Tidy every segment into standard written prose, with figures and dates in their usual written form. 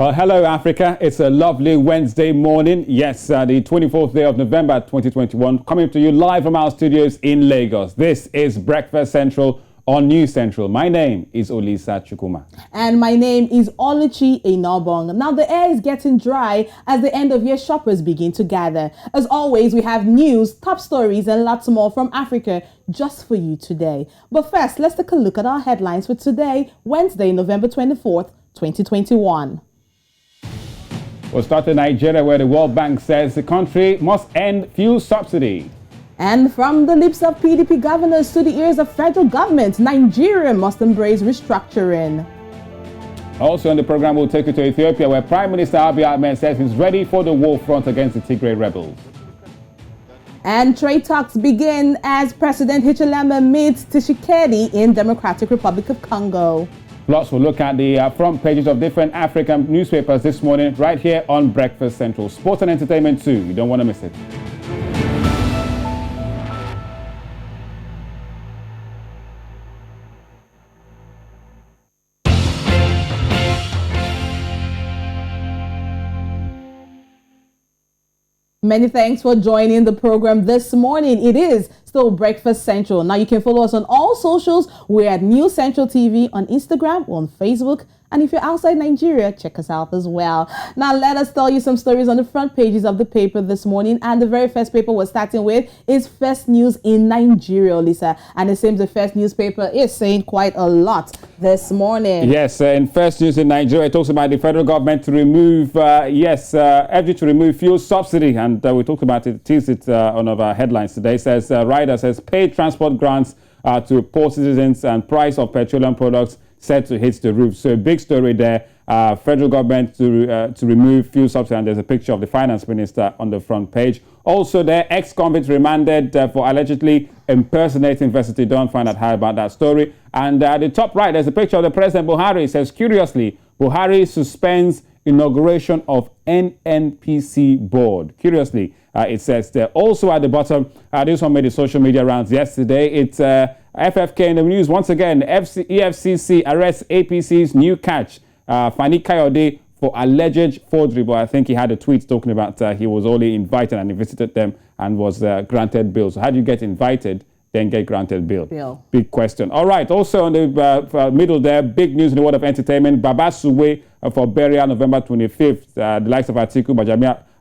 Well, hello, Africa. It's a lovely Wednesday morning. Yes, the 24th day of November 2021, coming to you live from our studios in Lagos. This is Breakfast Central on News Central. My name is Olisa Chukuma. And my name is Oluchi Enobong. Now, the air is getting dry as the end of year shoppers begin to gather. As always, we have news, top stories, and lots more from Africa just for you today. But first, let's take a look at our headlines for today, Wednesday, November 24th, 2021. We'll start in Nigeria, where the World Bank says the country must end fuel subsidy. And from the lips of PDP governors to the ears of federal government, Nigeria must embrace restructuring. Also on the program, we'll take you to Ethiopia, where Prime Minister Abiy Ahmed says he's ready for the war front against the Tigray rebels. And trade talks begin as President Hichilema meets Tshisekedi in Democratic Republic of Congo. Plus, we'll look at the front pages of different African newspapers this morning, right here on Breakfast Central. Sports and entertainment too. You don't want to miss it. Many thanks for joining the program this morning. It is still Breakfast Central. Now you can follow us on all socials. We're at News Central TV on Instagram, on Facebook. And if you're outside Nigeria, check us out as well. Now let us tell you some stories on the front pages of the paper this morning. And the very first paper we're starting with is First News in Nigeria, Lisa. And it seems the First newspaper is saying quite a this morning. Yes, in First News in Nigeria, it talks about the federal government to remove, urged to remove fuel subsidy. And we talked about it, teased it on our headlines today. It says, Ryder says, paid transport grants to poor citizens and price of petroleum products set to hit the roof. So a big story there. Federal government to remove fuel subsidy, and there's a picture of the finance minister on the front page. Also there, ex-convicts remanded for allegedly impersonating University. Don't find out how about that story. And at the top right, there's a picture of the President Buhari. It says, curiously, Buhari suspends inauguration of NNPC board. Curiously, it says there. Also at the bottom, this one made the social media rounds yesterday. It's FFK in the news once again. EFCC arrests APC's new catch, Fani Kayode, for alleged forgery. But I think he had a tweet talking about he was only invited and he visited them and was granted bail. So how do you get invited, then get granted bail? Big question. All right. Also on the middle there, big news in the world of entertainment. Baba Suwe for burial November 25th. The likes of Atiku,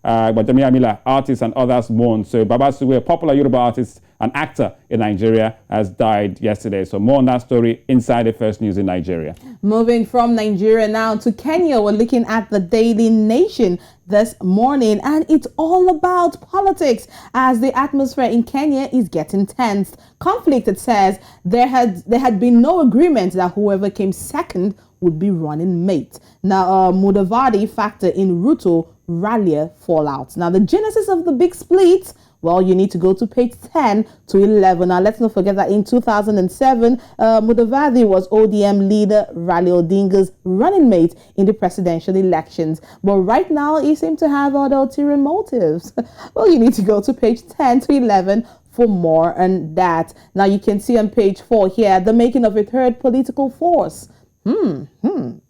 Bajamia Mila, artists and others mourn. So Baba Suwe, a popular Yoruba artist and actor in Nigeria, has died yesterday. So more on that story inside the First News in Nigeria. Moving from Nigeria now to Kenya, we're looking at the Daily Nation this morning, and it's all about politics as the atmosphere in Kenya is getting tense. Conflict, it says, there had been no agreement that whoever came second would be running mate. Now, Mudavadi factor in Ruto Ralia fallout. Now, the genesis of the big split, well, you need to go to page 10 to 11. Now, let's not forget that in 2007, Mudavadi was ODM leader Raila Odinga's running mate in the presidential elections. But right now, he seems to have other ulterior motives. Well, you need to go to page 10 to 11 for more on that. Now, you can see on page 4 here, the making of a third political force. A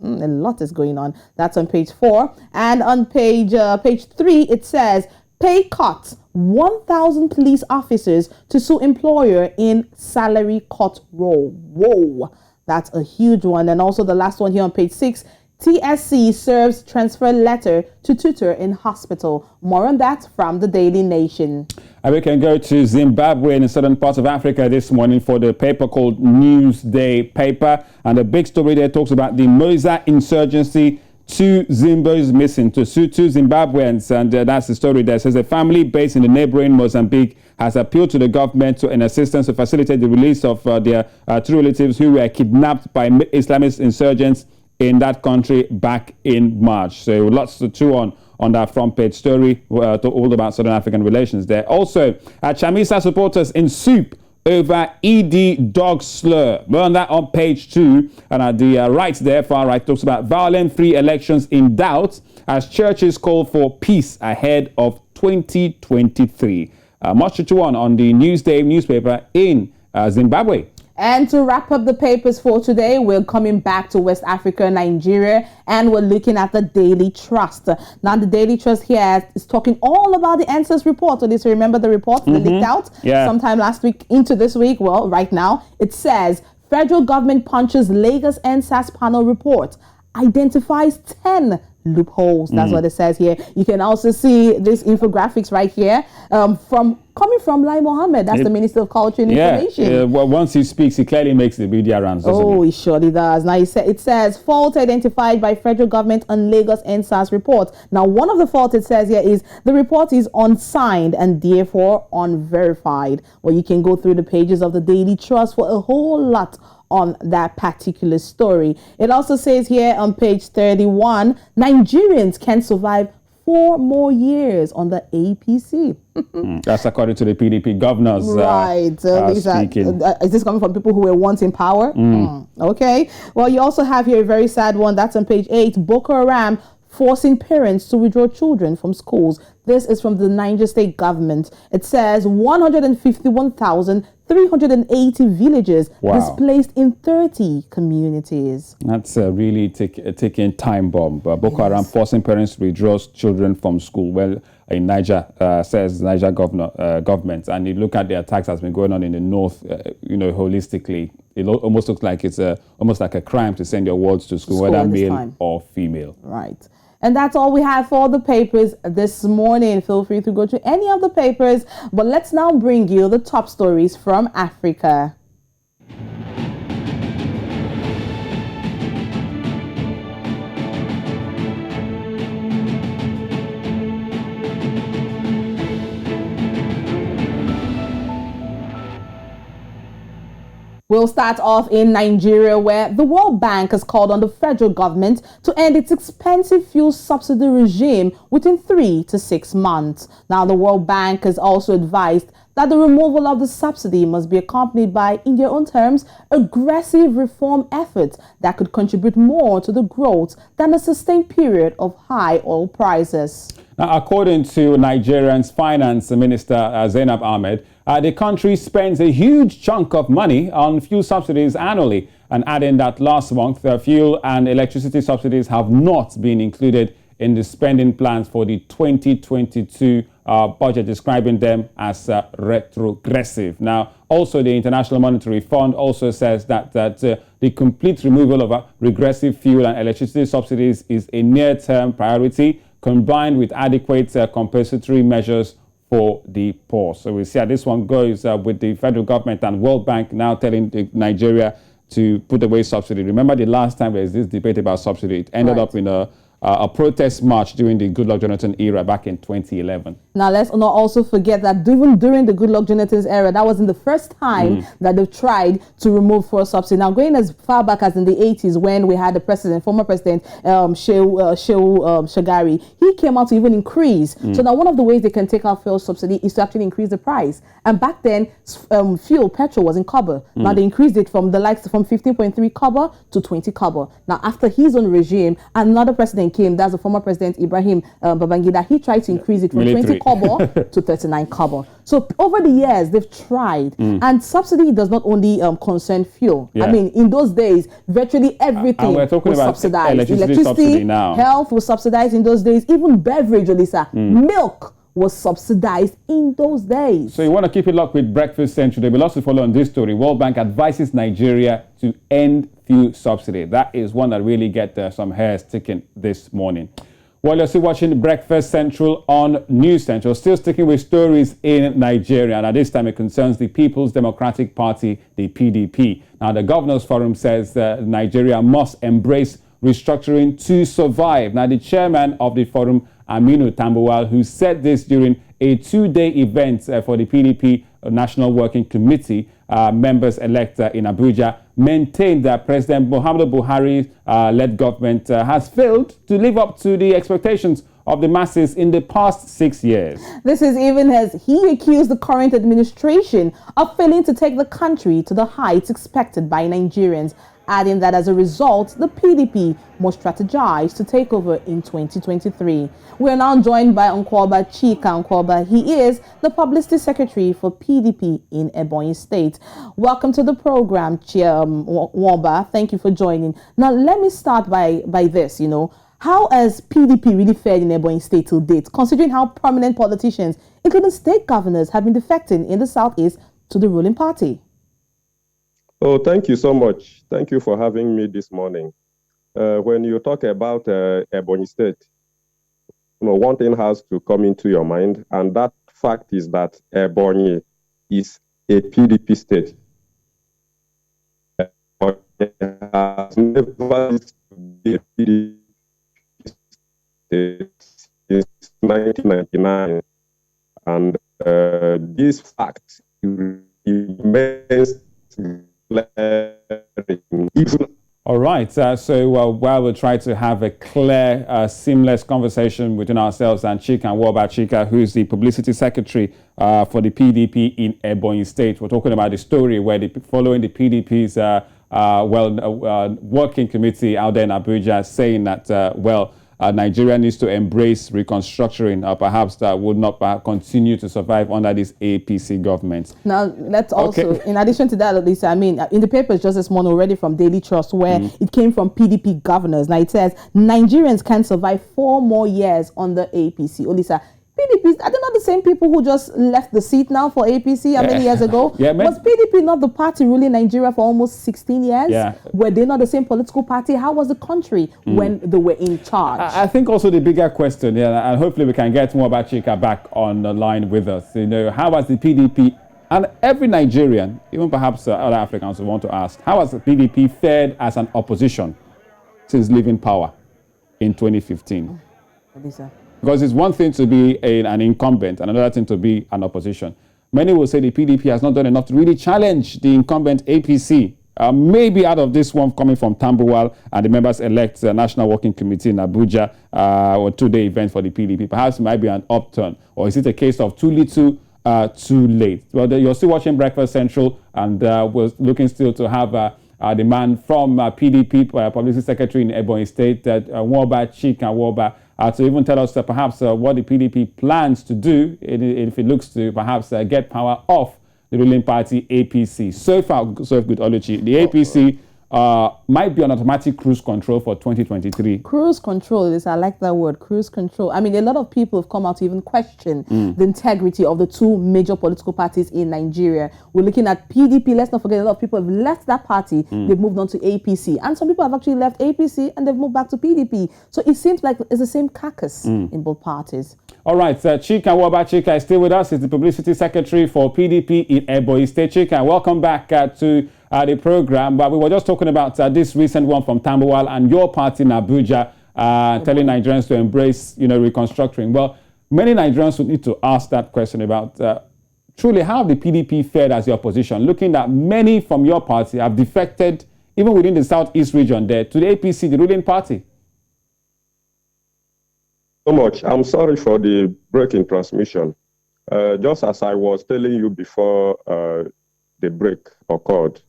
lot is going on. That's on page 4. And on page 3, it says, pay cut 1,000 police officers to sue employer in salary cut row. Whoa, that's a huge one. And also the last one here on page 6, TSC serves transfer letter to tutor in hospital. More on that from the Daily Nation. And we can go to Zimbabwe in the southern part of Africa this morning for the paper called Newsday paper. And the big story there talks about the Moza insurgency. 2 Zimbos missing, two Zimbabweans, and that's the story there. It says a family based in the neighboring Mozambique has appealed to the government to an assistance to facilitate the release of their 2 relatives who were kidnapped by Islamist insurgents in that country back in March. So lots to chew on that front page story, all about Southern African relations there. Also, Chamisa supporters in soup over ED dog slur. More on that on page 2. And at the right there, far right, talks about violent free elections in doubt as churches call for peace ahead of 2023. Much to chew on the Newsday newspaper in Zimbabwe. And to wrap up the papers for today, we're coming back to West Africa, Nigeria, and we're looking at the Daily Trust. Now, the Daily Trust here is talking all about the NSAS report. So this, remember the report that leaked out sometime last week into this week? Well, right now, it says federal government punches Lagos NSAS panel report, identifies 10 loopholes. That's what it says here. You can also see these infographics right here coming from Lai Mohammed. That's the Minister of Culture and Information. Well, once he speaks, he clearly makes the media rounds, doesn't he? He surely does. Now, it says fault identified by federal government on Lagos NSAS report. Now, one of the faults it says here is the report is unsigned and therefore unverified. Well, you can go through the pages of the Daily Trust for a whole lot on that particular story. It also says here on page 31, Nigerians can survive 4 more years on the APC. That's according to the PDP governors. Right. Speaking. Is this coming from people who were once in power? Okay. Well, you also have here a very sad one. That's on page 8. Boko Haram forcing parents to withdraw children from schools. This is from the Niger State government. It says 151,380 villages displaced in 30 communities. That's really taking time bomb. Boko Haram forcing parents to withdraw children from school. Well, in Niger, says Niger government, and you look at the attacks that's been going on in the north, holistically, it almost looks like it's almost like a crime to send your wards to school, whether male or female. Right. And that's all we have for the papers this morning. Feel free to go to any of the papers, but let's now bring you the top stories from Africa. We'll start off in Nigeria, where the World Bank has called on the federal government to end its expensive fuel subsidy regime within 3 to 6 months. Now, the World Bank has also advised that the removal of the subsidy must be accompanied by, in their own terms, aggressive reform efforts that could contribute more to the growth than a sustained period of high oil prices. Now, according to Nigeria's Finance Minister Zainab Ahmed, the country spends a huge chunk of money on fuel subsidies annually, and adding that last month, fuel and electricity subsidies have not been included in the spending plans for the 2022 budget, describing them as retrogressive. Now, also the International Monetary Fund also says that the complete removal of regressive fuel and electricity subsidies is a near-term priority, combined with adequate compensatory measures for the poor. So we see how this one goes with the federal government and World Bank now telling Nigeria to put away subsidy. Remember the last time there was this debate about subsidy, it ended up in a protest march during the Goodluck Jonathan era back in 2011. Now, let's not also forget that even during the Goodluck Jonathan's era, that wasn't the first time that they've tried to remove fuel subsidy. Now, going as far back as in the 80s, when we had the former president, Shehu Shagari, he came out to even increase. So now one of the ways they can take out fuel subsidy is to actually increase the price. And back then, petrol was in kobo. Now they increased it from 15.3 kobo to 20 kobo. Now, after his own regime, another president came, that's the former president Ibrahim Babangida. He tried to increase it from 20 kobo to 39 kobo. So over the years, they've tried. And subsidy does not only concern fuel. I mean, in those days, virtually everything was subsidized. Electricity, health was subsidized in those days. Even beverage, Olisa, milk was subsidized in those days. So you want to keep it locked with Breakfast Central. There will also follow on this story. World Bank advises Nigeria to end fuel subsidy. That is one that really get some hairs sticking this morning. Well, you're still watching Breakfast Central on News Central. Still sticking with stories in Nigeria. And at this time, it concerns the People's Democratic Party, the PDP. Now, the Governors Forum says Nigeria must embrace restructuring to survive. Now, the chairman of the forum, Aminu Tambuwal, who said this during a 2-day event for the PDP National Working Committee members-elect in Abuja, maintained that President Muhammadu Buhari-led government has failed to live up to the expectations of the masses in the past 6 years. This is even as he accused the current administration of failing to take the country to the heights expected by Nigerians. adding that as a result, the PDP must strategize to take over in 2023. We are now joined by Nkwoba Chika Nkwoba. He is the Publicity Secretary for PDP in Ebonyi State. Welcome to the program, Nwomba. Thank you for joining. Now, let me start by this, How has PDP really fared in Ebonyi State to date, considering how prominent politicians, including state governors, have been defecting in the Southeast to the ruling party? Oh, thank you so much. Thank you for having me this morning. When you talk about Ebonyi State, one thing has to come into your mind, and that fact is that Ebonyi is a PDP state. Ebonyi has never been a PDP state since 1999, and this fact remains all right, so while we try to have a clear, seamless conversation between ourselves and Chika Nwomba Chika, who's the Publicity Secretary for the PDP in Ebonyi State, we're talking about the story where following the PDP's working committee out there in Abuja saying that, Nigeria needs to embrace reconstructing, perhaps that would not continue to survive under this APC government. Now, let's also, in addition to that, Lisa, in the papers just this morning already from Daily Trust, where it came from PDP governors. Now, it says Nigerians can survive 4 more years under APC. Olisa, PDP, are they not the same people who just left the seat now for APC many years ago? Was PDP not the party ruling Nigeria for almost 16 years? Yeah. Were they not the same political party? How was the country when they were in charge? I think also the bigger question, and hopefully we can get Nwomba Chika back on the line with us. How has the PDP, and every Nigerian, even perhaps other Africans who want to ask, how has the PDP fared as an opposition since leaving power in 2015? Lisa. Because it's one thing to be an incumbent and another thing to be an opposition. Many will say the PDP has not done enough to really challenge the incumbent APC. Maybe out of this one coming from Tambuwal and the members-elect National Working Committee in Abuja, or 2-day event for the PDP. Perhaps it might be an upturn. Or is it a case of too little, too late? Well, you're still watching Breakfast Central, and we're looking still to have the man from PDP, Publicity Secretary in Ebonyi State, Nwomba Chika Nwomba, to even tell us perhaps what the PDP plans to do if it looks to perhaps get power off the ruling party APC. So far, so good, Oluchi. The APC might be on automatic cruise control for 2023. Cruise control, I like that word, cruise control. A lot of people have come out to even question the integrity of the 2 major political parties in Nigeria. We're looking at PDP. Let's not forget, a lot of people have left that party. They've moved on to APC. And some people have actually left APC and they've moved back to PDP. So it seems like it's the same carcass in both parties. All right, Chika Nwomba Chika is still with us. He's the Publicity Secretary for PDP in Ebonyi State. Chika, welcome back to the program. But we were just talking about this recent one from Tambuwal and your party in Abuja, telling Nigerians to embrace, reconstructing. Well, many Nigerians would need to ask that question about truly how the PDP fared as the opposition, looking that many from your party have defected, even within the Southeast region there, to the APC, the ruling party. So much. I'm sorry for the break in transmission. Just as I was telling you before the break occurred,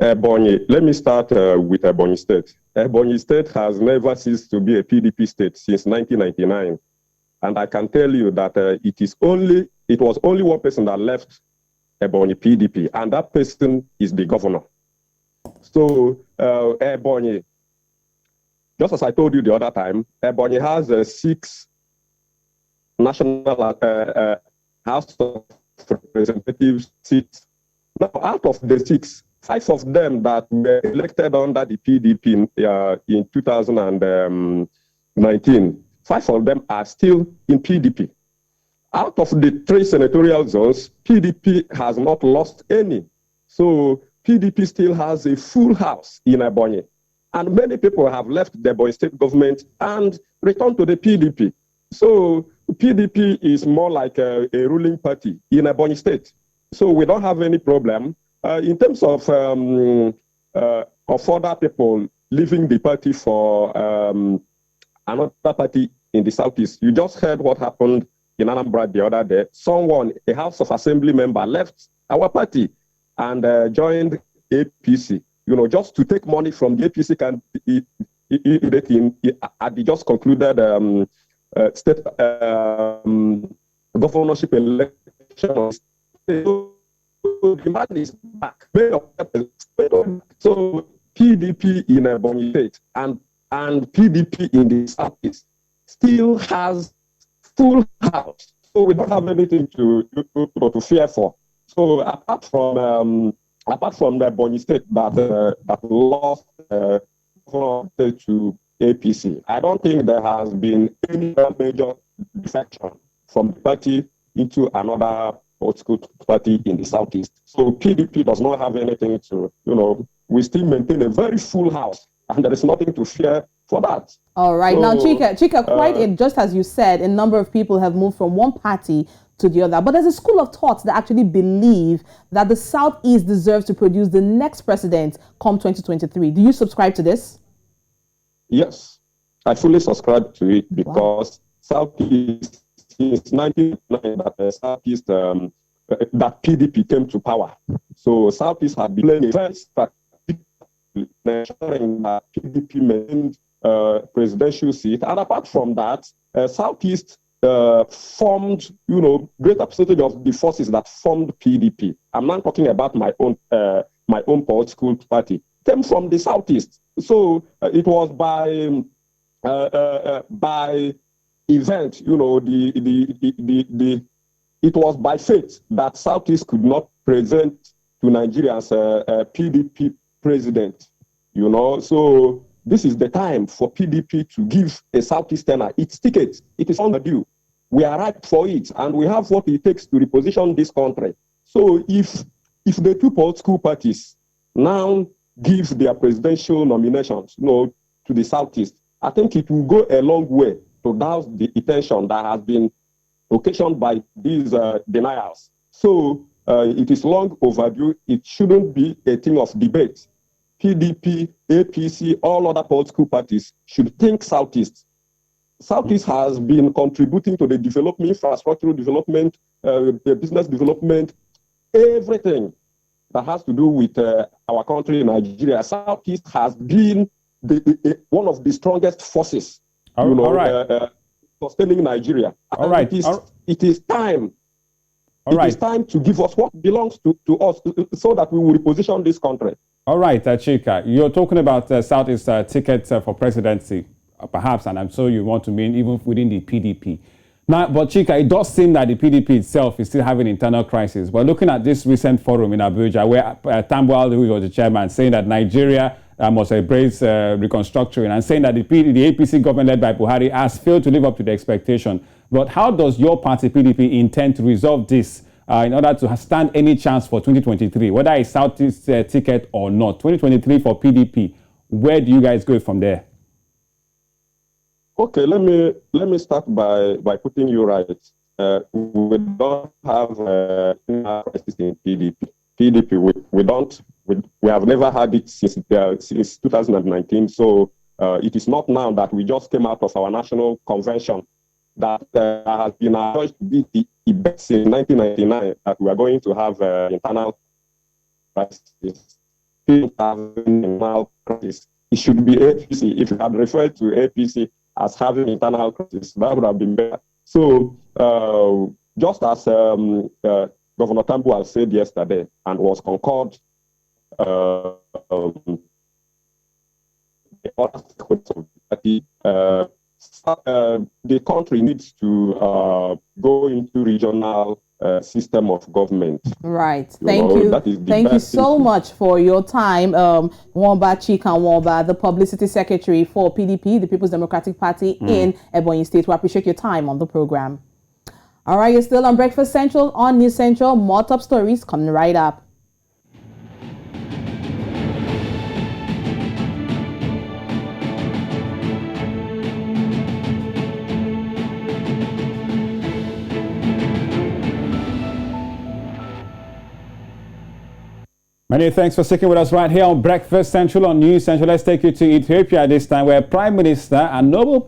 Ebonyi, let me start with Ebonyi State. Ebonyi State has never ceased to be a PDP state since 1999. And I can tell you that it was only one person that left Ebonyi PDP, and that person is the governor. So Ebonyi, just as I told you the other time, Ebonyi has 6 national House of Representatives seats. Now, out of the 6, 5 of them that were elected under the PDP in 2019, 5 of them are still in PDP. Out of the 3 senatorial zones, PDP has not lost any. So PDP still has a full house in Ebonyi. And many people have left the Ebonyi State government and returned to the PDP. So PDP is more like a ruling party in Ebonyi State. So we don't have any problem. In terms of other people leaving the party for another party in the Southeast, you just heard what happened in Anambra the other day. Someone, a House of Assembly member, left our party and joined APC. just to take money from the APC candidate at the just concluded state governorship election. So the man is back. So PDP in Ebonyi State and PDP in the Southeast still has full house. So we don't have anything to fear for. So apart from the Ebonyi State that lost to APC, I don't think there has been any major defection from the party into another political party in the Southeast. So PDP does not have anything to, we still maintain a very full house, and there is nothing to fear for that. All right. So, now, Chika, just as you said, a number of people have moved from one party to the other. But there's a school of thought that actually believe that the Southeast deserves to produce the next president come 2023. Do you subscribe to this? Yes, I fully subscribe to it because Southeast, since 1999, that the Southeast, that PDP came to power. So Southeast had been playing a very strategic ensuring that PDP maintained presidential seat. And apart from that, Southeast formed, greater percentage of the forces that formed PDP. I'm not talking about my own political party. Came from the Southeast. So it was by event, it was by fate that Southeast could not present to Nigerians a PDP president, So this is the time for PDP to give a Southeasterner its ticket. It is overdue. We are ripe for it, and we have what it takes to reposition this country. So if the two political parties now give their presidential nominations, to the Southeast, I think it will go a long way to douse the attention that has been occasioned by these denials. So it is long overdue. It shouldn't be a thing of debate. PDP, APC, all other political parties should think Southeast. Southeast has been contributing to the development, infrastructural development, the business development, everything that has to do with our country, Nigeria. Southeast has been one of the strongest forces, sustaining Nigeria. All right. It is time. It is time to give us what belongs to us so that we will reposition this country. All right, Chika, you're talking about Southeast tickets for presidency, perhaps, and I'm sure you want to mean even within the PDP. Now, but Chika, it does seem that the PDP itself is still having internal crisis. We're looking at this recent forum in Abuja where Tambuwal, who was the chairman, saying that Nigeria must embrace reconstruction and saying that the APC government led by Buhari has failed to live up to the expectation. But how does your party, PDP, intend to resolve this in order to stand any chance for 2023, whether it's Southeast ticket or not? 2023 for PDP, where do you guys go from there? Okay, let me start by putting you right. We don't have crisis in PDP. PDP, we have never had it since 2019. So it is not now that we just came out of our national convention that has been urged to be the best in 1999 that we are going to have internal crisis. Internal crisis. It should be APC. If you had referred to APC as having internal crisis, that would have been better. So just as Governor Tambuwal said yesterday and was concurred, the country needs to go into regional system of government. Right. Thank you. Thank you so much for your time. Nwamba Chika Nwamba, the publicity secretary for PDP, the People's Democratic Party in Ebonyi State. We appreciate your time on the program. All right, you're still on Breakfast Central on News Central. More top stories coming right up. Many thanks for sticking with us right here on Breakfast Central on News Central. Let's take you to Ethiopia this time, where Prime Minister and Nobel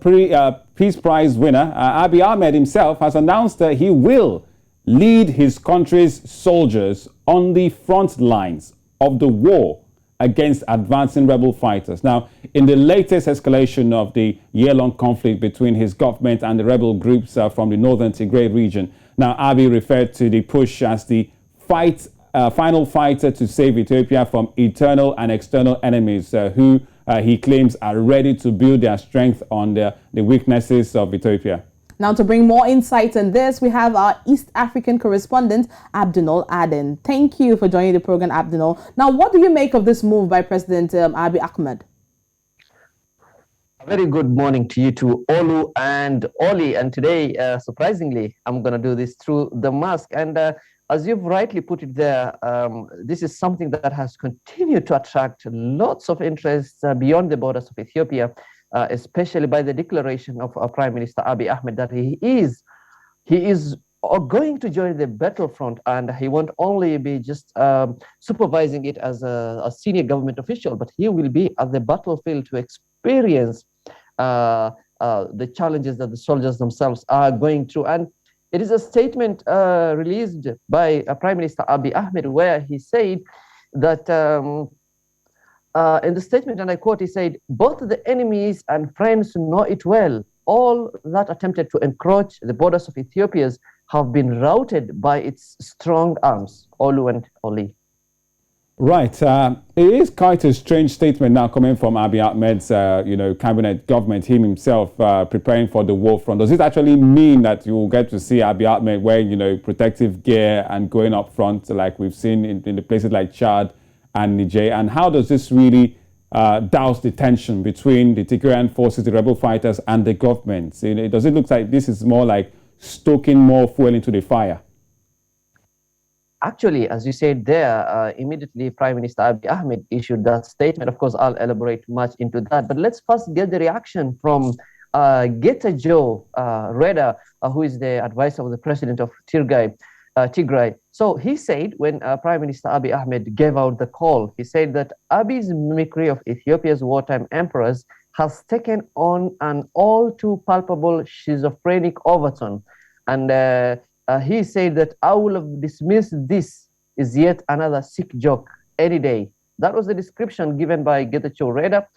Peace Prize winner Abiy Ahmed himself has announced that he will lead his country's soldiers on the front lines of the war against advancing rebel fighters. Now, in the latest escalation of the year-long conflict between his government and the rebel groups from the northern Tigray region, now Abiy referred to the push as the final fighter to save Ethiopia from internal and external enemies who he claims are ready to build their strength on the weaknesses of Ethiopia. Now, to bring more insights on this, we have our East African correspondent, Abdinol Aden. Thank you for joining the program, Abdinol. Now, what do you make of this move by President Abiy Ahmed? A very good morning to you, to Olu and Oli. And today, surprisingly, I'm going to do this through the mask. And as you've rightly put it there, this is something that has continued to attract lots of interest beyond the borders of Ethiopia. Especially by the declaration of Prime Minister Abiy Ahmed that he is going to join the battlefront, and he won't only be just supervising it as a senior government official, but he will be at the battlefield to experience the challenges that the soldiers themselves are going through. And it is a statement released by Prime Minister Abiy Ahmed, where he said that in the statement, and I quote, he said, "Both the enemies and friends know it well. All that attempted to encroach the borders of Ethiopia have been routed by its strong arms." Olu and Oli. Right. It is quite a strange statement now coming from Abiy Ahmed's, cabinet government, him himself preparing for the war front. Does it actually mean that you will get to see Abiy Ahmed wearing, protective gear and going up front like we've seen in the places like Chad and Niger? And how does this really douse the tension between the Tigrayan forces, the rebel fighters, and the government? Does it look like this is more like stoking more fuel into the fire? Actually, as you said there, immediately Prime Minister Abiy Ahmed issued that statement. Of course, I'll elaborate much into that. But let's first get the reaction from Getachew Reda, who is the advisor of the president of Tigray. So he said, when Prime Minister Abiy Ahmed gave out the call, he said that Abiy's mimicry of Ethiopia's wartime emperors has taken on an all too palpable schizophrenic overtone. And he said that I will have dismissed this is yet another sick joke any day. That was the description given by Getachew Reda.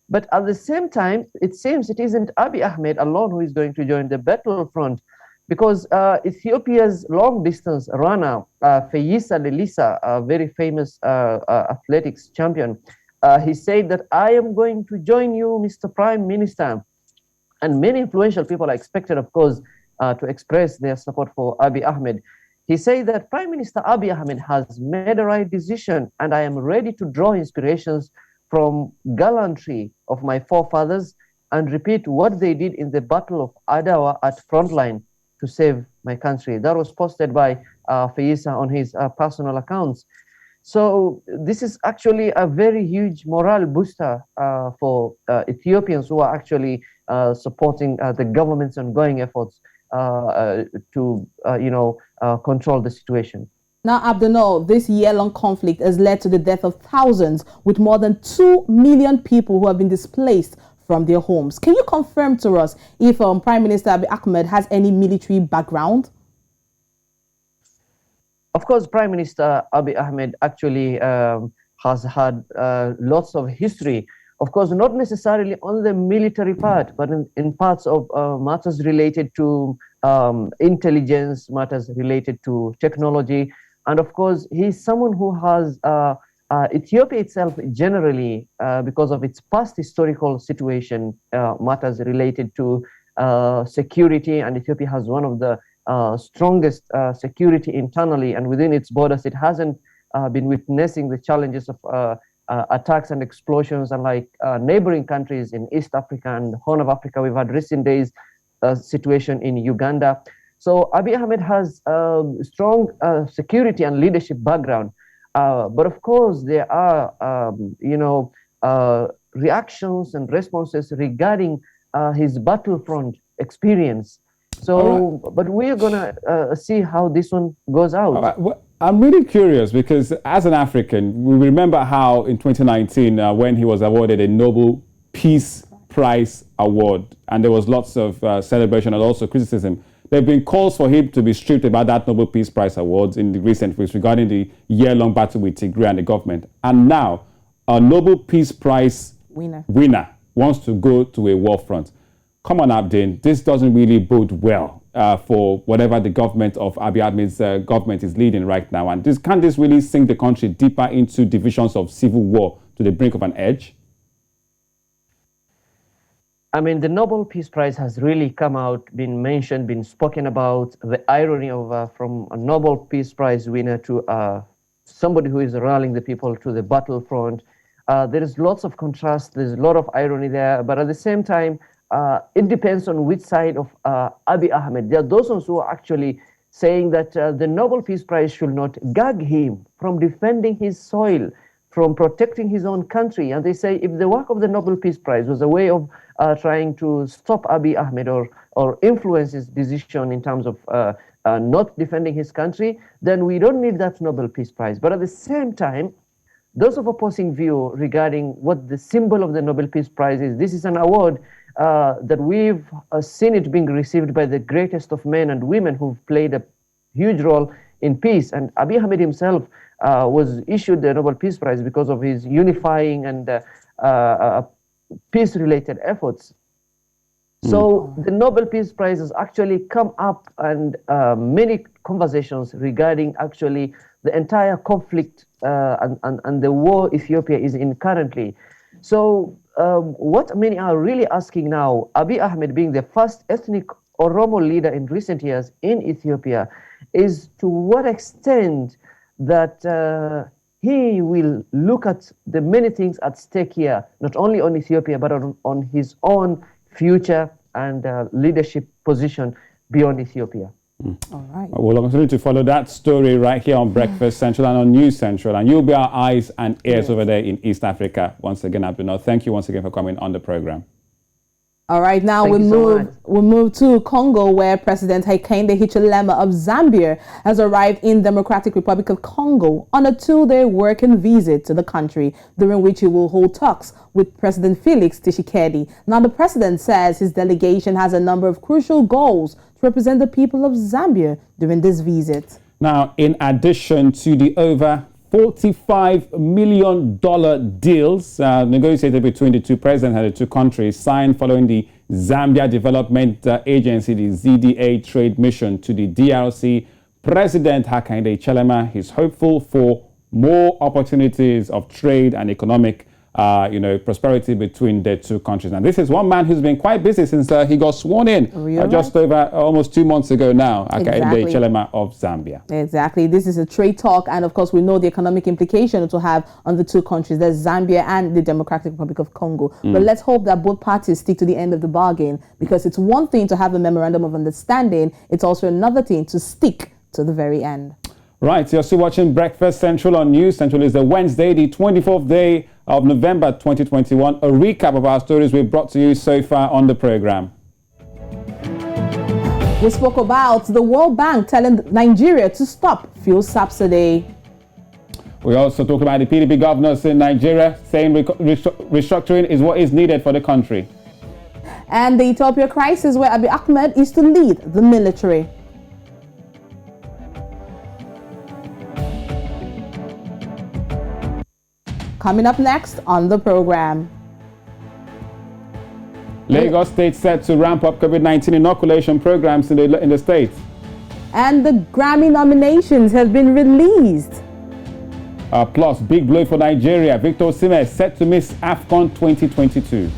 But at the same time, it seems it isn't Abiy Ahmed alone who is going to join the battlefront, because Ethiopia's long-distance runner, Feyisa Lelisa, a very famous athletics champion, he said that I am going to join you, Mr. Prime Minister. And many influential people are expected, of course, to express their support for Abiy Ahmed. He said that Prime Minister Abiy Ahmed has made a right decision, and I am ready to draw inspirations from gallantry of my forefathers and repeat what they did in the Battle of Adawa at frontline to save my country. That was posted by Feyisa on his personal accounts. So this is actually a very huge morale booster for Ethiopians who are actually supporting the government's ongoing efforts to control the situation. Now, Abdinol, this year-long conflict has led to the death of thousands, with more than 2 million people who have been displaced from their homes. Can you confirm to us if Prime Minister Abiy Ahmed has any military background? Of course, Prime Minister Abiy Ahmed actually has had lots of history. Of course, not necessarily on the military part, but in parts of matters related to intelligence, matters related to technology. And of course, he's someone who has Ethiopia itself generally, because of its past historical situation, matters related to security, and Ethiopia has one of the strongest security internally and within its borders. It hasn't been witnessing the challenges of attacks and explosions, unlike neighboring countries in East Africa and Horn of Africa. We've had recent days situation in Uganda. So Abiy Ahmed has a strong security and leadership background. But of course, there are, reactions and responses regarding his battlefront experience. So, but we're going to see how this one goes out. Right. Well, I'm really curious because as an African, we remember how in 2019, when he was awarded a Nobel Peace Prize Award, and there was lots of celebration and also criticism. There have been calls for him to be stripped about that Nobel Peace Prize Awards in the recent weeks regarding the year-long battle with Tigray and the government. And now, a Nobel Peace Prize Winner. wants to go to a war front. Come on, Abdin, this doesn't really bode well for whatever the government of Abiy Ahmed's government is leading right now. And can't this really sink the country deeper into divisions of civil war to the brink of an edge? I mean, the Nobel Peace Prize has really come out, been mentioned, been spoken about. The irony of from a Nobel Peace Prize winner to somebody who is rallying the people to the battlefront. There is lots of contrast. There's a lot of irony there. But at the same time, it depends on which side of Abiy Ahmed. There are those who are actually saying that the Nobel Peace Prize should not gag him from defending his soil, from protecting his own country. And they say if the work of the Nobel Peace Prize was a way of trying to stop Abiy Ahmed or influence his decision in terms of not defending his country, then we don't need that Nobel Peace Prize. But at the same time, those of opposing view regarding what the symbol of the Nobel Peace Prize is, this is an award that we've seen it being received by the greatest of men and women who've played a huge role in peace. And Abiy Ahmed himself was issued the Nobel Peace Prize because of his unifying and peace-related efforts. So the Nobel Peace Prize has actually come up and many conversations regarding actually the entire conflict and the war Ethiopia is in currently. So what many are really asking now, Abiy Ahmed being the first ethnic Oromo leader in recent years in Ethiopia, is to what extent that he will look at the many things at stake here, not only on Ethiopia, but on his own future and leadership position beyond Ethiopia. All right. We'll continue to follow that story right here on Breakfast Central and on News Central. And you'll be our eyes and ears over there in East Africa. Once again, Abdul, thank you once again for coming on the program. All right, now we'll move to Congo, where President Hakainde Hichilema of Zambia has arrived in Democratic Republic of Congo on a 2-day working visit to the country, during which he will hold talks with President Felix Tshisekedi. Now, the president says his delegation has a number of crucial goals to represent the people of Zambia during this visit. Now, in addition to the over $45 million deals negotiated between the two presidents and the two countries, signed following the Zambia Development Agency, the ZDA trade mission to the DRC, President Hakainde Hichilema is hopeful for more opportunities of trade and economic prosperity between the two countries. And this is one man who's been quite busy since he got sworn in just over almost 2 months ago now, Hakainde Hichilema of Zambia. Exactly. This is a trade talk, and of course we know the economic implication it will have on the two countries. There's Zambia and the Democratic Republic of Congo. But let's hope that both parties stick to the end of the bargain, because it's one thing to have a memorandum of understanding, it's also another thing to stick to the very end. Right, you're still watching Breakfast Central on News Central. Is the Wednesday, the 24th day of November 2021. A recap of our stories we've brought to you so far on the program. We spoke about the World Bank telling Nigeria to stop fuel subsidy. We also talked about the PDP governors in Nigeria saying restructuring is what is needed for the country. And the Ethiopia crisis, where Abiy Ahmed is to lead the military. Coming up next on the program. Lagos State set to ramp up COVID-19 inoculation programs in the state. And the Grammy nominations have been released. Plus, big blow for Nigeria. Victor Osimhen set to miss AFCON 2022.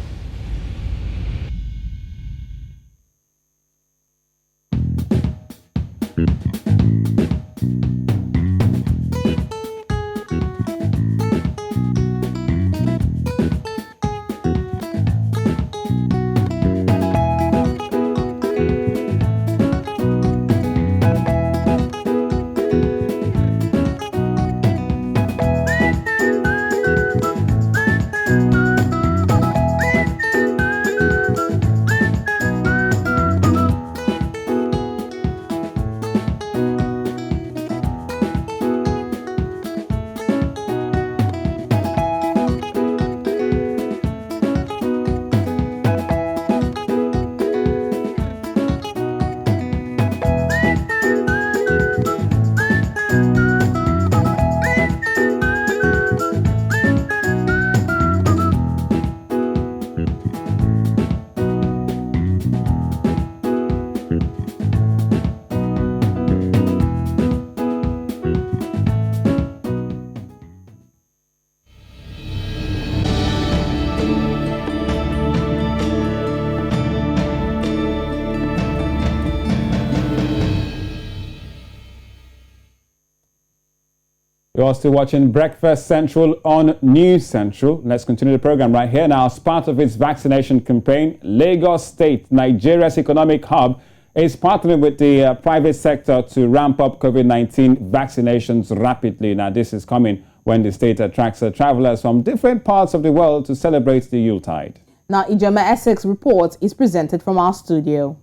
You're still watching Breakfast Central on News Central. Let's continue the program right here now. As part of its vaccination campaign, Lagos State, Nigeria's economic hub, is partnering with the private sector to ramp up COVID-19 vaccinations rapidly. Now, this is coming when the state attracts travelers from different parts of the world to celebrate the Yuletide. Now, Ijoma Essex report is presented from our studio.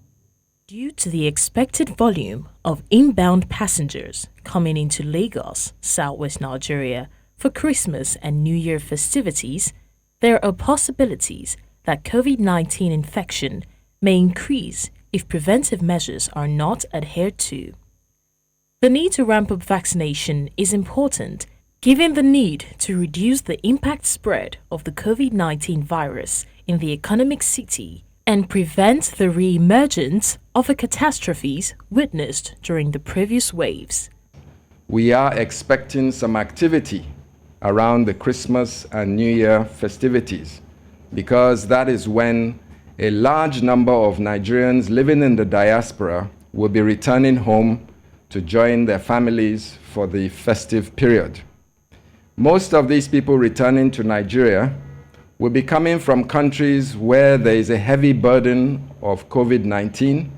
Due to the expected volume of inbound passengers coming into Lagos, Southwest Nigeria, for Christmas and New Year festivities, there are possibilities that COVID-19 infection may increase if preventive measures are not adhered to. The need to ramp up vaccination is important, given the need to reduce the impact spread of the COVID-19 virus in the economic city and prevent the re-emergence of the catastrophes witnessed during the previous waves. We are expecting some activity around the Christmas and New Year festivities because that is when a large number of Nigerians living in the diaspora will be returning home to join their families for the festive period. Most of these people returning to Nigeria will be coming from countries where there is a heavy burden of COVID-19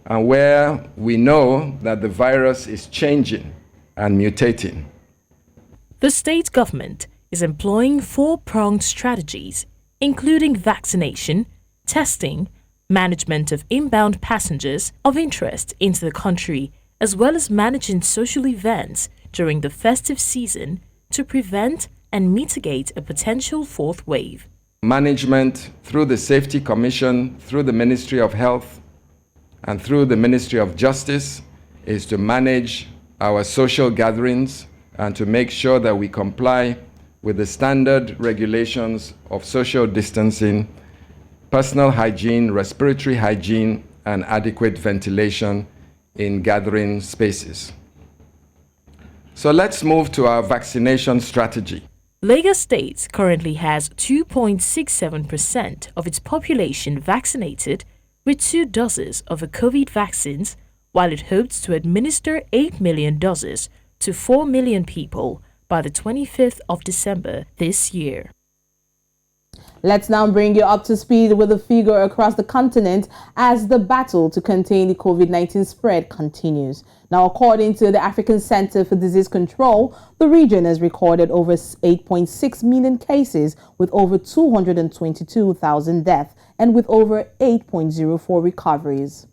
and where we know that the virus is changing and mutating. The state government is employing four-pronged strategies, including vaccination, testing, management of inbound passengers of interest into the country, as well as managing social events during the festive season to prevent and mitigate a potential fourth wave. Management through the Safety Commission, through the Ministry of Health, and through the Ministry of Justice is to manage our social gatherings and to make sure that we comply with the standard regulations of social distancing, personal hygiene, respiratory hygiene, and adequate ventilation in gathering spaces. So let's move to our vaccination strategy. Lagos State currently has 2.67% of its population vaccinated with 2 doses of the COVID vaccines, while it hopes to administer 8 million doses to 4 million people by the 25th of December this year. Let's now bring you up to speed with the figure across the continent as the battle to contain the COVID-19 spread continues. Now, according to the African Center for Disease Control, the region has recorded over 8.6 million cases with over 222,000 deaths and with over 8.04 recoveries.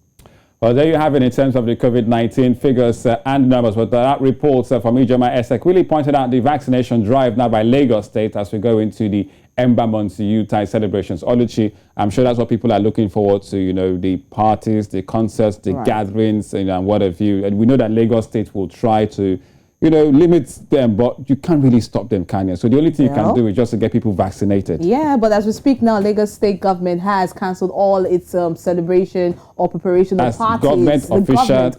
Well, there you have it in terms of the COVID-19 figures and numbers. But that report from Ijoma Essex really pointed out the vaccination drive now by Lagos State as we go into the Ember Month Yuletide celebrations. Oluchi, I'm sure that's what people are looking forward to, you know, the parties, the concerts, the gatherings, you know, and what have you. And we know that Lagos State will try to, you know, limit them, but you can't really stop them, can you? So the only thing you can do is just to get people vaccinated. Yeah, but as we speak now, Lagos State government has cancelled all its celebration or preparation of parties. Government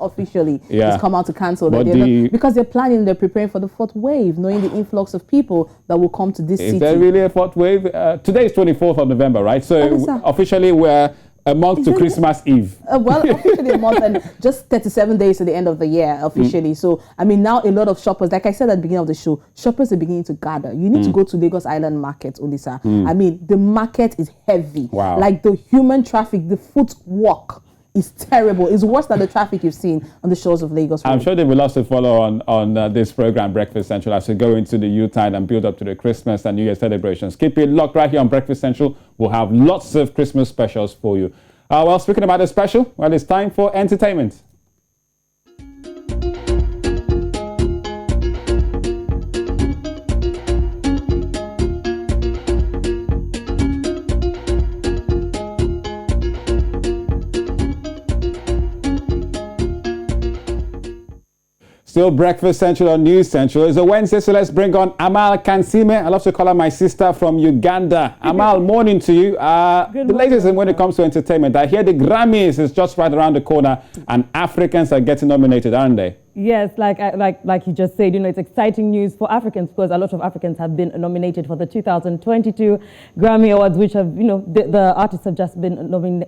officially has come out to cancel that. Because they're preparing for the fourth wave, knowing the influx of people that will come to this city. Is there really a fourth wave? Today is 24th of November, right? So officially we're a month to Christmas Eve. Well, officially a month and just 37 days to the end of the year, officially. So, I mean, now a lot of shoppers, like I said at the beginning of the show, shoppers are beginning to gather. You need to go to Lagos Island Market, Olisa. I mean, the market is heavy. Wow. Like the human traffic, the footwalk is terrible. It's worse than the traffic you've seen on the shores of Lagos. I'm sure they will also follow on this program, Breakfast Central, as we go into the Yuletide and build up to the Christmas and New Year celebrations. Keep it locked right here on Breakfast Central. We'll have lots of Christmas specials for you. Well, speaking about the special, well, it's time for entertainment. Still Breakfast Central on News Central. It's a Wednesday, so let's bring on Amal Kansime. I love to call her my sister from Uganda. Amal, morning to you. The latest when it comes to entertainment, I hear the Grammys is just right around the corner and Africans are getting nominated, aren't they? Yes, like you just said, it's exciting news for Africans because a lot of Africans have been nominated for the 2022 Grammy Awards, which have, the artists have just been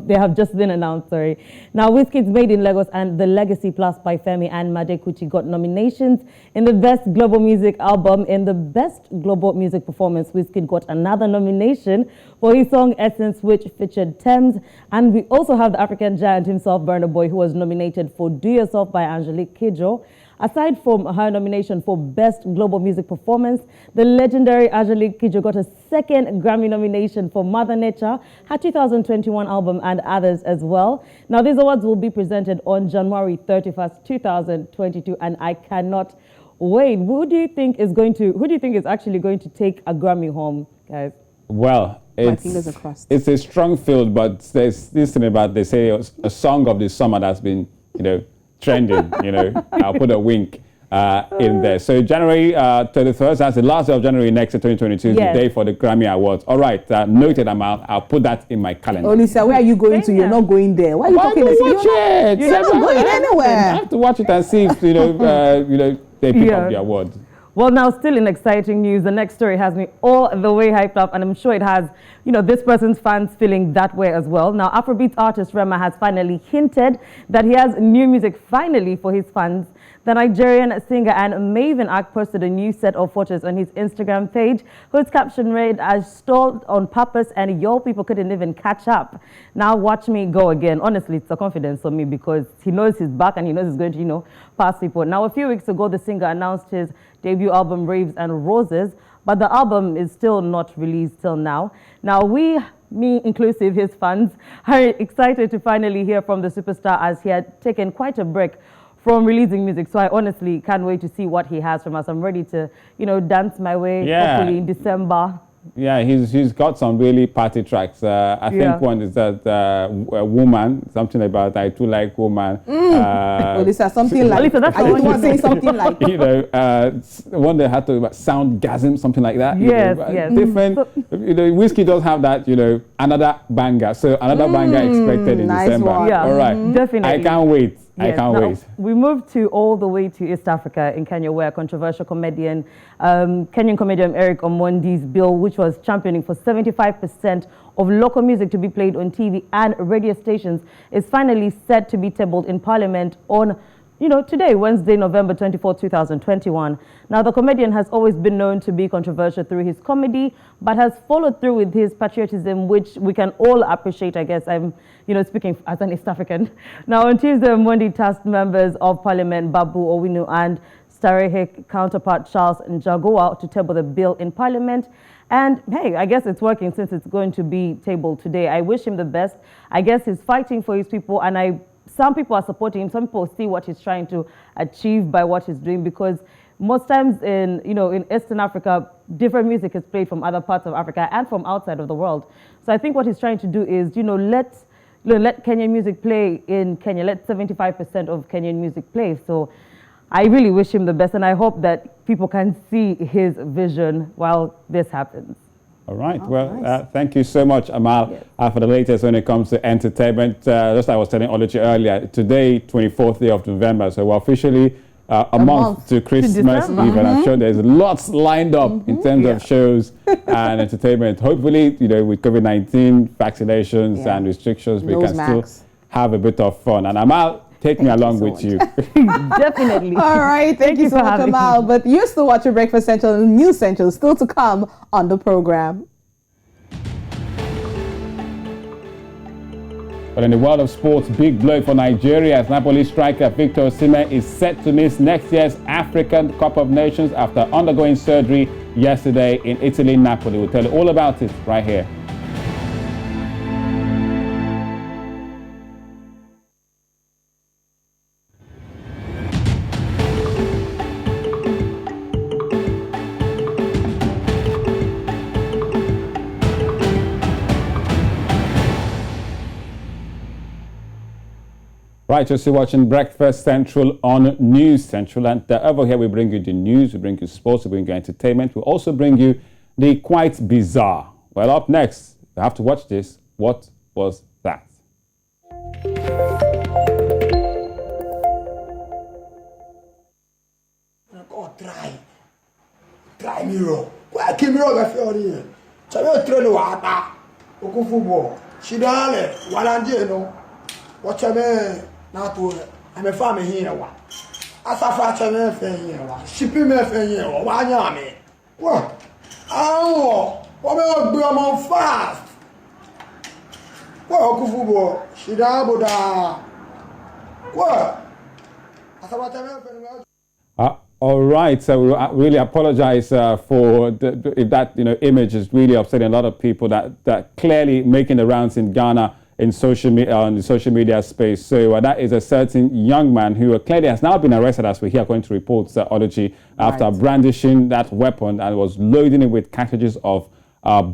they have just been announced, sorry. Now, Wizkid's Made in Lagos and The Legacy Plus by Femi and Made Kuti got nominations in the Best Global Music Album. In the Best Global Music Performance, Wizkid got another nomination for his song Essence, which featured Thames. And we also have the African giant himself, Burna Boy, who was nominated for Do Yourself by Angelique Kidjo. Aside from her nomination for Best Global Music Performance, the legendary Angelique Kidjo got a second Grammy nomination for Mother Nature, her 2021 album, and others as well. Now, these awards will be presented on January 31st, 2022, and I cannot wait. Who do you think is actually going to take a Grammy home, guys? Well, it's a strong field, but there's this thing about, they say a song of the summer that's been, trending, I'll put a wink in there. So January 31st, that's the last day of January next year, 2022, is the day for the Grammy Awards. All right, noted, Amal. I'll put that in my calendar. Olisa, where are you going to? You're not going there. Why are you talking this? You're not going anywhere. I have to watch it and see if, they pick up the award. Well, now, still in exciting news, the next story has me all the way hyped up, and I'm sure it has, this person's fans feeling that way as well. Now, Afrobeat artist Rema has finally hinted that he has new music finally for his fans. The Nigerian singer and Maven Act posted a new set of photos on his Instagram page, whose caption read as "stalled on purpose and your people couldn't even catch up. Now watch me go again." Honestly, it's a confidence for me because he knows he's back and he knows he's going to, pass people. Now, a few weeks ago, the singer announced his debut album, Raves and Roses, but the album is still not released till now. Now, me inclusive, his fans, are excited to finally hear from the superstar as he had taken quite a break from releasing music. So I honestly can't wait to see what he has from us. I'm ready to, dance my way, hopefully in December. Yeah, he's got some really party tracks. I think one is that a woman, something about I too like woman. Lisa, something like. Lisa, that's I want to say something like. One that had to about soundgasm, something like that. Yes, different. Wizkid does have that. Another banger. So another banger expected in December. One. Yeah, all right, definitely. I can't wait. Yes, I can't wait. We moved all the way to East Africa in Kenya, where controversial comedian, Kenyan comedian Eric Omondi's bill, which was championing for 75% of local music to be played on TV and radio stations, is finally set to be tabled in Parliament on today, Wednesday, November 24, 2021. Now, the comedian has always been known to be controversial through his comedy, but has followed through with his patriotism, which we can all appreciate, I guess. I'm, speaking as an East African. Now, on Tuesday, Mondi tasked members of Parliament, Babu Owinu and Starehe counterpart Charles Njagua to table the bill in Parliament. And hey, I guess it's working since it's going to be tabled today. I wish him the best. I guess he's fighting for his people, and some people are supporting him. Some people see what he's trying to achieve by what he's doing, because most times in Eastern Africa, different music is played from other parts of Africa and from outside of the world. So I think what he's trying to do is, let Kenyan music play in Kenya. Let 75% of Kenyan music play. So I really wish him the best, and I hope that people can see his vision while this happens. All right. Thank you so much, Amal, for the latest when it comes to entertainment. Just like I was telling Oluchi earlier, today, 24th day of November, so we're officially a month to Christmas Eve, and I'm sure there's lots lined up in terms of shows and entertainment. Hopefully, with COVID-19 vaccinations and restrictions, we can still have a bit of fun. And Amal, take me along with you. Definitely. All right. Thank you so much, Amal. But you're still watching Breakfast Central and News Central, still to come on the program. But in the world of sports, big blow for Nigeria as Napoli striker Victor Osimhen is set to miss next year's African Cup of Nations after undergoing surgery yesterday in Italy, Napoli. We'll tell you all about it right here. Right, you're still watching Breakfast Central on News Central, and over here we bring you the news, we bring you sports, we bring you entertainment, we also bring you the quite bizarre. Well, up next, you have to watch this. What was that? Primero. Where Kimiro be fiori. Chabe train wata. Oku football. Shidale walanje no. Wachabe na to I'm a farmer here wa. Asafa chabe fe here wa. Shipping me fe here wa. Wa nya me. What? Oh, what about Brahman fast? What Oku football? Shidabo da. What? Asafa chabe fe. All right, so we really apologize for if that image is really upsetting a lot of people. That clearly making the rounds in Ghana in social media space. So that is a certain young man who clearly has now been arrested, as we hear according to reports, Ology, after brandishing that weapon and was loading it with cartridges of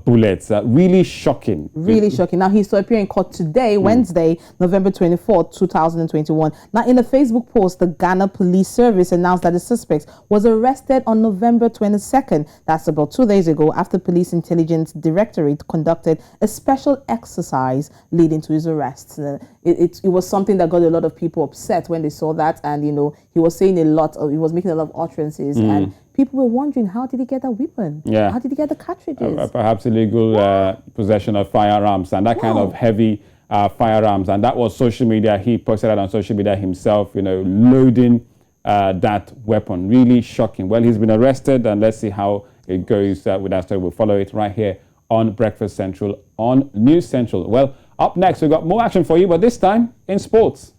bullets. Really shocking. Really shocking. Now, he's to appear in court today, Wednesday, November 24th, 2021. Now, in a Facebook post, the Ghana Police Service announced that the suspect was arrested on November 22nd. That's about 2 days ago, after Police Intelligence Directorate conducted a special exercise leading to his arrest. It was something that got a lot of people upset when they saw that. And, he was saying he was making a lot of utterances. And people were wondering, how did he get that weapon? Yeah. How did he get the cartridges? Perhaps illegal possession of firearms and that kind of heavy firearms. And that was social media. He posted that on social media himself, loading that weapon. Really shocking. Well, he's been arrested, and let's see how it goes with that story. We'll follow it right here on Breakfast Central, on News Central. Well, up next, we've got more action for you, but this time in sports.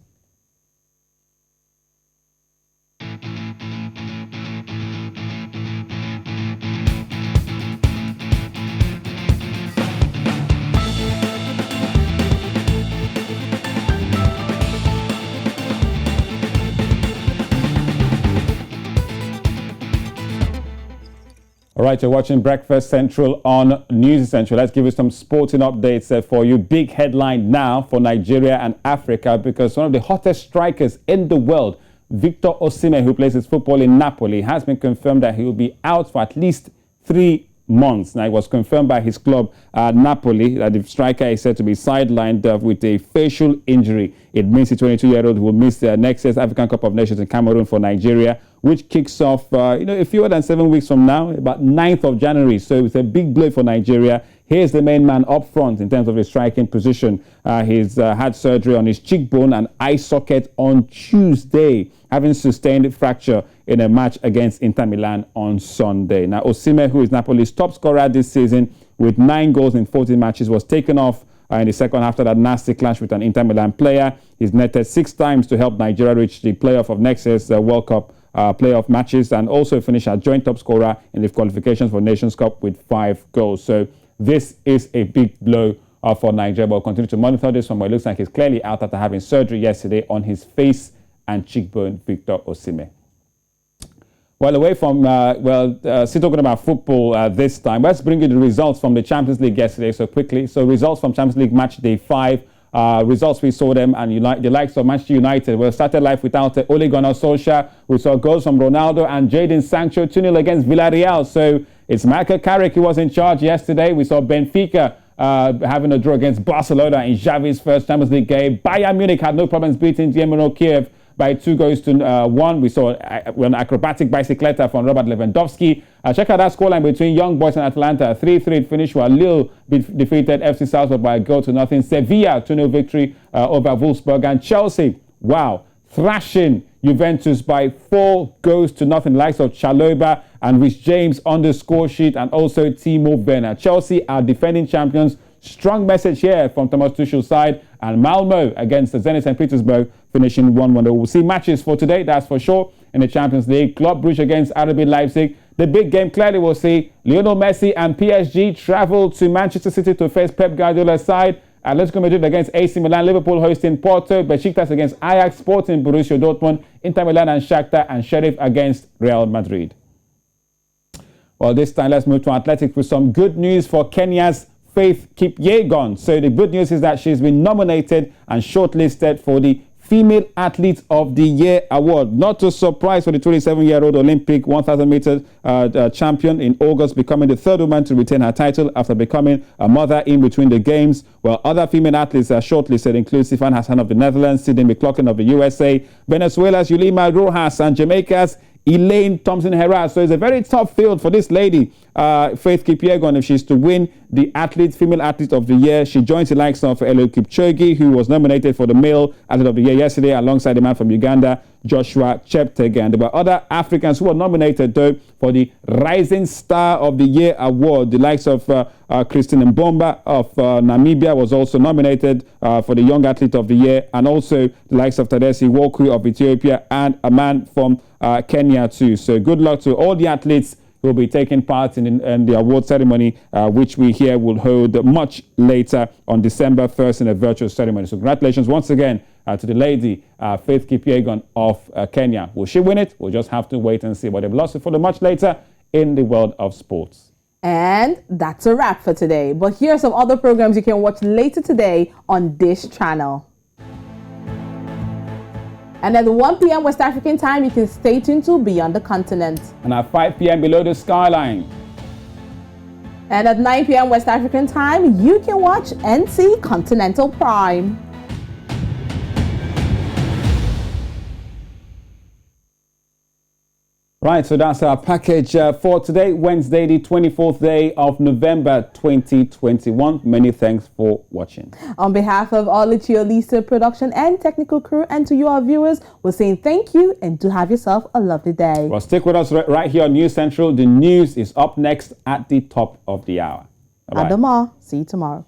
All right, you're watching Breakfast Central on News Central. Let's give you some sporting updates for you. Big headline now for Nigeria and Africa, because one of the hottest strikers in the world, Victor Osimhen, who plays his football in Napoli, has been confirmed that he will be out for at least 3 months. Now, it was confirmed by his club, Napoli, that the striker is said to be sidelined with a facial injury. It means the 22-year-old will miss the next year's African Cup of Nations in Cameroon for Nigeria, which kicks off, fewer than 7 weeks from now, about 9th of January. So it's a big blow for Nigeria. Here's the main man up front in terms of his striking position. He's had surgery on his cheekbone and eye socket on Tuesday, having sustained a fracture in a match against Inter Milan on Sunday. Now, Osimhen, who is Napoli's top scorer this season with 9 goals in 14 matches, was taken off in the second after that nasty clash with an Inter Milan player. He's netted 6 times to help Nigeria reach the playoff of next year's World Cup playoff matches, and also finish as joint top scorer in the qualifications for Nations Cup with 5 goals. So this is a big blow for Nigeria. We'll continue to monitor this one, but it looks like he's clearly out after having surgery yesterday on his face and cheekbone, Victor Osimhen. Well, away from, still talking about football this time, let's bring you the results from the Champions League yesterday so quickly. So results from Champions League match day 5. Results, we saw them, and the likes of Manchester United. We started life without Ole Gunnar Solskjaer. We saw goals from Ronaldo and Jadon Sancho, 2-0 against Villarreal. So it's Michael Carrick who was in charge yesterday. We saw Benfica having a draw against Barcelona in Xavi's first Champions League game. Bayern Munich had no problems beating Dynamo Kiev by 2-1. We saw an acrobatic bicycletta from Robert Lewandowski. Check out that scoreline between Young Boys and Atalanta. 3-3 finish, while Lille defeated FC Salzburg by a goal to nothing. Sevilla 2-0 victory over Wolfsburg. And Chelsea, thrashing Juventus by 4 goals to nothing. Likes of Chalobah and Rhys James on the score sheet, and also Timo Werner. Chelsea are defending champions. Strong message here from Thomas Tuchel's side. And Malmo against the Zenit St. Petersburg, finishing 1-1. We'll see matches for today, that's for sure, in the Champions League. Club Brugge against RB Leipzig. The big game clearly we'll see. Lionel Messi and PSG travel to Manchester City to face Pep Guardiola's side. Atletico Madrid against AC Milan. Liverpool hosting Porto. Besiktas against Ajax. Sporting Borussia Dortmund. Inter Milan and Shakhtar. And Sheriff against Real Madrid. Well, this time let's move to athletics with some good news for Kenya's Faith Kipyegon. So the good news is that she's been nominated and shortlisted for the Female Athlete of the Year award. Not a surprise for the 27-year-old Olympic 1,000 meter champion in August, becoming the 3rd woman to retain her title after becoming a mother in between the games. While other female athletes are shortlisted include Sifan Hassan of the Netherlands, Sydney McLaughlin of the USA, Venezuela's Yulima Rojas, and Jamaica's Elaine Thompson-Herah. So it's a very tough field for this lady, Faith Kipyegon, if she's to win the female athlete of the year. She joins the likes of Eliud Kipchoge, who was nominated for the male athlete of the year yesterday, alongside the man from Uganda, Joshua Cheptegei. There were other Africans who were nominated, though, for the Rising Star of the Year award. The likes of Christine Mbomba of Namibia was also nominated for the Young Athlete of the Year, and also the likes of Tadesse Woku of Ethiopia and a man from Kenya too. So good luck to all the athletes who will be taking part in the award ceremony, which we hear will hold much later on December 1st in a virtual ceremony. So congratulations once again to the lady, Faith Kipyegon of Kenya. Will she win it? We'll just have to wait and see. But they've lost it for the much later in the world of sports. And that's a wrap for today. But here are some other programs you can watch later today on this channel. And at 1 p.m. West African time, you can stay tuned to Beyond the Continent. And at 5 p.m. Below the Skyline. And at 9 p.m. West African time, you can watch NC Continental Prime. Right, so that's our package for today, Wednesday, the 24th day of November 2021. Many thanks for watching. On behalf of all the Chiolisa production and technical crew, and to you, our viewers, we're saying thank you and do have yourself a lovely day. Well, stick with us right here on News Central. The news is up next at the top of the hour. Bye-bye. Adama, see you tomorrow.